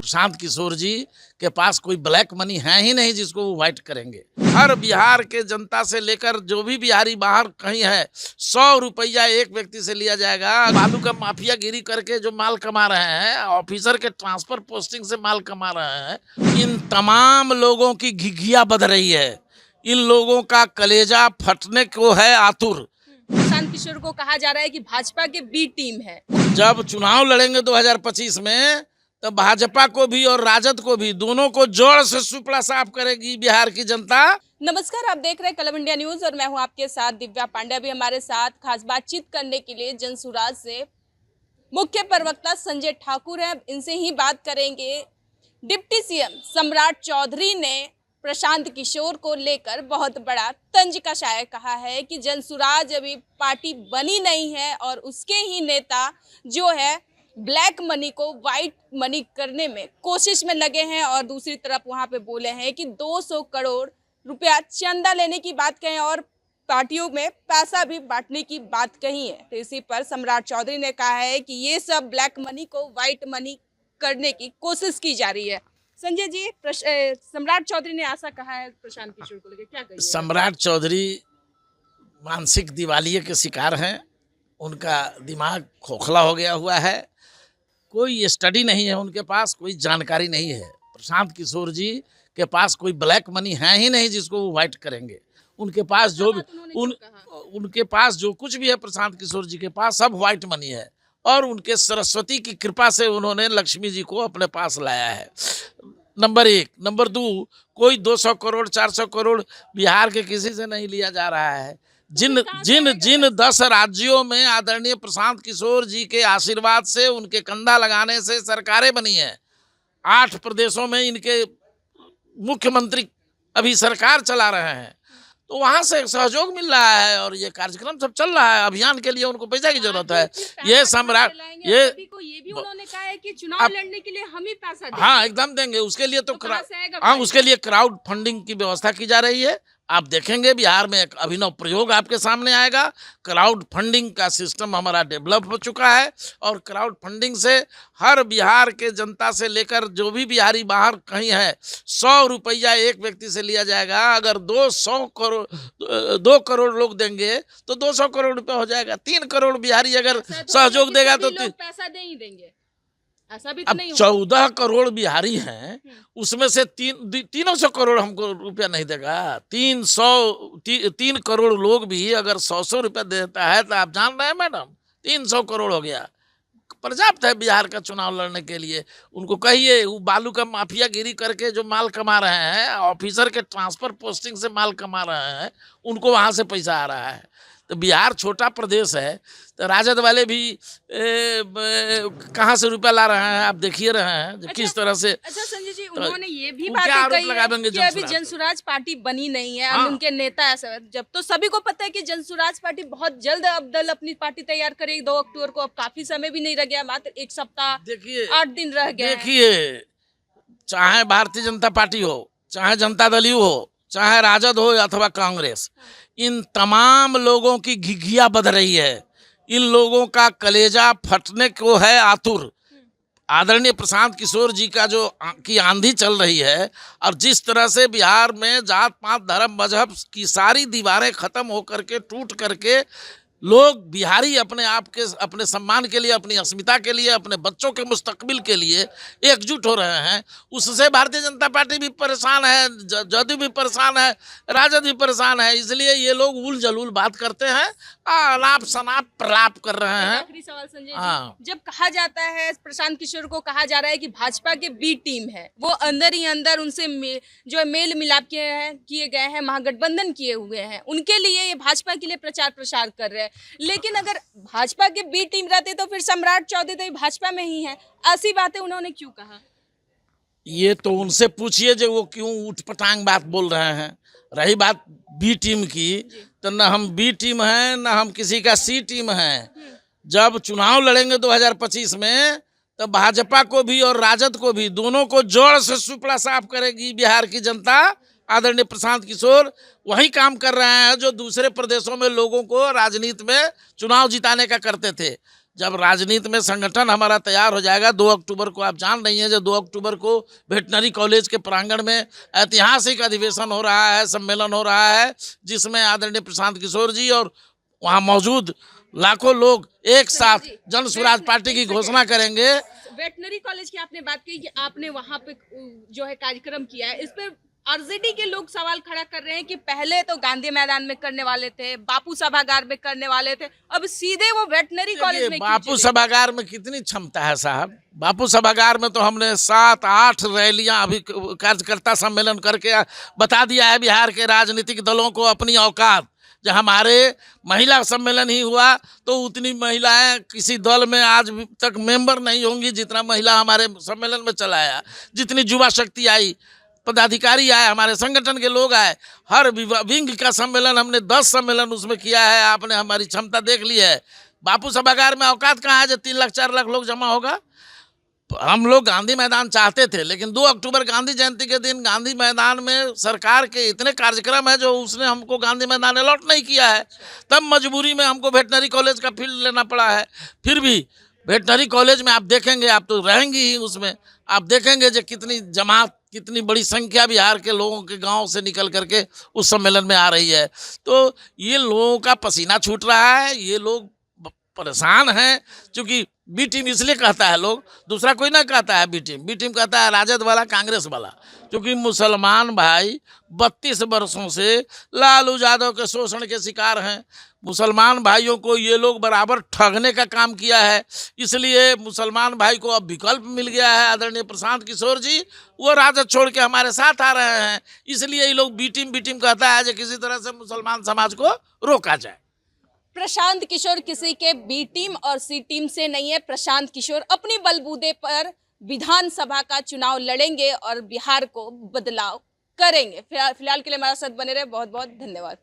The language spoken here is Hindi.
प्रशांत किशोर जी के पास कोई ब्लैक मनी है ही नहीं जिसको वो व्हाइट करेंगे। हर बिहार के जनता से लेकर जो भी बिहारी बाहर कहीं है, 100 रुपया एक व्यक्ति से लिया जाएगा। बालू का माफिया गिरी करके जो माल कमा रहे हैं, ऑफिसर के ट्रांसफर पोस्टिंग से माल कमा रहे हैं, इन तमाम लोगों की घिघिया बध रही है। इन लोगों का कलेजा फटने को है आतुर। प्रशांत किशोर को कहा जा रहा है कि भाजपा के बी टीम है। जब चुनाव लड़ेंगे 2025 में, तो भाजपा को भी और राजद को भी, दोनों को जोड़ से सुपड़ा साफ करेगी बिहार की जनता। नमस्कार, आप देख रहे हैं कलम इंडिया न्यूज और मैं हूं आपके साथ दिव्या पांड्या। भी हमारे साथ खास बातचीत करने के लिए जनसुराज से मुख्य प्रवक्ता संजय ठाकुर हैं। इनसे ही बात करेंगे। डिप्टी सीएम सम्राट चौधरी ने प्रशांत किशोर को लेकर बहुत बड़ा तंज कसाया। कहा है कि जनसुराज अभी पार्टी बनी नहीं है और उसके ही नेता जो है ब्लैक मनी को वाइट मनी करने में कोशिश में लगे हैं। और दूसरी तरफ वहां पे बोले हैं कि 200 करोड़ रुपया चंदा लेने की बात कहें और पार्टियों में पैसा भी बांटने की बात कही है। तो इसी पर सम्राट चौधरी ने कहा है कि ये सब ब्लैक मनी को वाइट मनी करने की कोशिश की जा रही है। संजय जी, सम्राट चौधरी ने ऐसा कहा है प्रशांत किशोर को लेकर, क्या कहिए? सम्राट चौधरी मानसिक दिवालिये के शिकार हैं। उनका दिमाग खोखला हो गया हुआ है। कोई स्टडी नहीं है उनके पास, कोई जानकारी नहीं है। प्रशांत किशोर जी के पास कोई ब्लैक मनी है ही नहीं जिसको वो व्हाइट करेंगे। उनके पास जो उनके पास जो कुछ भी है प्रशांत किशोर जी के पास, सब व्हाइट मनी है। और उनके सरस्वती की कृपा से उन्होंने लक्ष्मी जी को अपने पास लाया है। नंबर 1। नंबर 2, कोई 200 करोड़ 400 करोड़ बिहार के किसी से नहीं लिया जा रहा है। जिन 10 राज्यों में आदरणीय प्रशांत किशोर जी के आशीर्वाद से, उनके कंधा लगाने से सरकारें बनी हैं। 8 प्रदेशों में इनके मुख्यमंत्री अभी सरकार चला रहे हैं, तो वहां से सहयोग मिल रहा है और ये कार्यक्रम सब चल रहा है। अभियान के लिए उनको पैसा की जरूरत है। ये सम्राट ये भी उन्होंने कहा है कि चुनाव लड़ने के लिए हम ही पैसा देंगे। हाँ, एकदम देंगे। उसके लिए तो उसके लिए क्राउड फंडिंग की व्यवस्था की जा रही है। आप देखेंगे बिहार में एक अभिनव प्रयोग आपके सामने आएगा। क्राउड फंडिंग का सिस्टम हमारा डेवलप हो चुका है और क्राउड फंडिंग से हर बिहार के जनता से लेकर जो भी बिहारी बाहर कहीं है, 100 रुपया एक व्यक्ति से लिया जाएगा। अगर 2 करोड़ लोग देंगे तो 200 करोड़ रुपया हो जाएगा। 3 करोड़ बिहारी अगर सहयोग देगा तो पैसा दे ही देंगे। ऐसा भी तो अब नहीं 14 करोड़ बिहारी हैं, उसमें से 300 करोड़ हमको रुपया नहीं देगा। 3 करोड़ लोग भी अगर 100 रुपया देता है तो आप जान रहे हैं मैडम, 300 करोड़ हो गया, पर्याप्त है बिहार का चुनाव लड़ने के लिए। उनको कहिए, वो बालू का माफिया गिरी करके जो माल कमा रहे हैं, ऑफिसर के ट्रांसफर पोस्टिंग से माल कमा रहे हैं, उनको वहाँ से पैसा आ रहा है। तो बिहार छोटा प्रदेश है, तो राजद वाले भी कहाँ से रुपया ला रहे हैं आप देखिए रहे हैं किस तरह से। अच्छा संजय जी, उन्होंने ये भी बात कही है कि अभी जनसुराज पार्टी बनी नहीं है। हाँ। उनके नेता ऐसा, जब तो सभी को पता है कि जनसुराज पार्टी बहुत जल्द अब्दल अपनी पार्टी तैयार करेगी 2 अक्टूबर को। अब काफी समय भी नहीं रह गया, मात्र 1 सप्ताह, देखिए 8 दिन रह गए। देखिए, चाहे भारतीय जनता पार्टी हो, चाहे जनता दल हो, चाहे राजद हो अथवा कांग्रेस, इन तमाम लोगों की घिघिया बध रही है। इन लोगों का कलेजा फटने को है आतुर। आदरणीय प्रशांत किशोर जी का जो की आंधी चल रही है और जिस तरह से बिहार में जात पात धर्म मजहब की सारी दीवारें खत्म होकर के, टूट करके लोग बिहारी अपने आप के, अपने सम्मान के लिए, अपनी अस्मिता के लिए, अपने बच्चों के मुस्तकबिल के लिए एकजुट हो रहे हैं, उससे भारतीय जनता पार्टी भी परेशान है, जदयू भी परेशान है, राजद भी परेशान है। इसलिए ये लोग उल जलूल बात करते हैं, अनाप शनाप प्रलाप कर रहे हैं। आखिरी सवाल संजय जी, जब कहा जाता है, प्रशांत किशोर को कहा जा रहा है कि भाजपा के बी टीम है, वो अंदर ही अंदर उनसे जो मेल मिलाप किए गए हैं, महागठबंधन किए हुए हैं, उनके लिए ये भाजपा के लिए प्रचार प्रसार कर रहे हैं। लेकिन अगर भाजपा के बी टीम रहते तो फिर सम्राट चौधरी तो भाजपा में ही है। ऐसी बातें उन्होंने क्यों कहा? ये तो उनसे पूछिए जो वो क्यों उठपटांग बात बोल रहे हैं। रही बात बी टीम की, तो न हम बी टीम हैं, न हम किसी का सी टीम हैं। जब चुनाव लड़ेंगे 2025 में, तो भाजपा को भी और राजद को भी, दोनों को जोड़ से सुपड़ा साफ करेगी बिहार की जनता। आदरणीय प्रशांत किशोर वही काम कर रहे हैं जो दूसरे प्रदेशों में लोगों को राजनीति में चुनाव जिताने का करते थे। जब राजनीति में संगठन हमारा तैयार हो जाएगा 2 अक्टूबर को, आप जान रही हैं जो 2 अक्टूबर को वेटनरी कॉलेज के प्रांगण में ऐतिहासिक अधिवेशन हो रहा है, सम्मेलन हो रहा है, जिसमें आदरणीय प्रशांत किशोर जी और वहाँ मौजूद लाखों लोग एक साथ जन स्वराज पार्टी की घोषणा करेंगे। वेटनरी कॉलेज की आपने बात की कि आपने वहां पे जो है कार्यक्रम किया है, इस पे आरजेडी के लोग सवाल खड़ा कर रहे हैं कि पहले तो गांधी मैदान में करने वाले थे, बापू सभागार में करने वाले थे, अब सीधे वो वेटनरी कॉलेज में। बापू सभागार में कितनी क्षमता है साहब? बापू सभागार में तो हमने 7-8 रैलियां अभी कार्यकर्ता सम्मेलन करके बता दिया है बिहार के राजनीतिक दलों को अपनी औकात। जब हमारे महिला सम्मेलन ही हुआ तो उतनी महिलाएं किसी दल में आज तक मेंबर नहीं होंगी जितना महिला हमारे सम्मेलन में चला आया, जितनी युवा शक्ति आई, पदाधिकारी आए, हमारे संगठन के लोग आए, हर विंग का सम्मेलन हमने 10 सम्मेलन उसमें किया है। आपने हमारी क्षमता देख ली है। बापू सभागार में औकात कहाँ है जो 3 लाख 4 लाख लोग जमा होगा? हम लोग गांधी मैदान चाहते थे, लेकिन 2 अक्टूबर गांधी जयंती के दिन गांधी मैदान में सरकार के इतने कार्यक्रम है जो उसने हमको गांधी मैदान अलॉट नहीं किया है। तब मजबूरी में हमको वेटनरी कॉलेज का फील्ड लेना पड़ा है। फिर भी वेटनरी कॉलेज में आप देखेंगे, आप तो रहेंगी ही उसमें, आप देखेंगे जो कितनी जमात, कितनी बड़ी संख्या बिहार के लोगों के गांव से निकल करके उस सम्मेलन में आ रही है। तो ये लोगों का पसीना छूट रहा है, ये लोग परेशान हैं। क्योंकि बी टीम इसलिए कहता है लोग, दूसरा कोई ना कहता है बी टीम कहता है राजद वाला, कांग्रेस वाला। क्योंकि मुसलमान भाई 32 वर्षों से लालू यादव के शोषण के शिकार हैं। मुसलमान भाइयों को ये लोग बराबर ठगने का काम किया है, इसलिए मुसलमान भाई को अब विकल्प मिल गया है। आदरणीय प्रशांत किशोर जी वो राजद छोड़ के हमारे साथ आ रहे हैं, इसलिए ये लोग बी टीम कहता है कि किसी तरह से मुसलमान समाज को रोका जाए। प्रशांत किशोर किसी के बी टीम और सी टीम से नहीं है। प्रशांत किशोर अपनी बलबूते पर विधानसभा का चुनाव लड़ेंगे और बिहार को बदलाव करेंगे। फिलहाल के लिए हमारे साथ बने रहे, बहुत बहुत धन्यवाद।